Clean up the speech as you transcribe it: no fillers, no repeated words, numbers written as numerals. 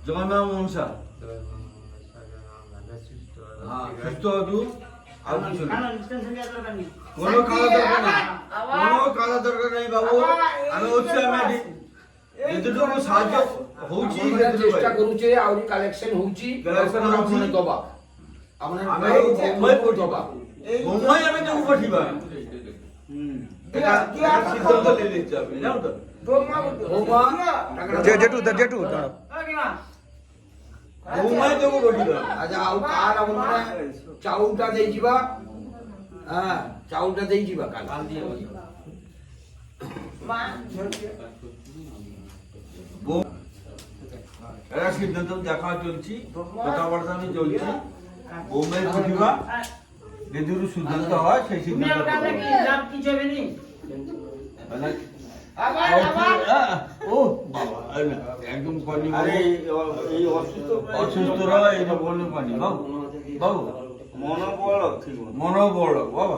জয় মা মনসা হ্যাঁ সুস্থ হবি আর কিছু না কোনো খাওয়া দরকার নেই কোনো খাওয়া দরকার নেই বাবু আমি হচ্ছে আমি যেটুকু সাহায্য হଉଛି চেষ্টা করুছে আউরি কালেকশন হଉଛି দবা আমি দবা ঘুমাই আমি তো পঠিবা এটা সিদ্ধান্ত নিয়ে নিচ্ছে আপনি জানো তো জেঠু জেঠু ঘুমাই তো পঠিবা আচ্ছা ଆଉ କାହାର ଆମର ଚାଉଳଟା ଦେଇଯିବା ହଁ ଚାଉଳଟା ଦେଇଯିବା କାଲି এটা সিদ্ধান্ত দেখা চলছি কথাবার্তা আমি চলছি বোম্বে পঠিবা যদি সিদ্ধান্ত হয় সেই সিদ্ধান্ত ও বাবা একদম পানি এই অসুস্থরা এই বললে পানি বাবু বাবু মনোবল ঠিক মনোবল বাবা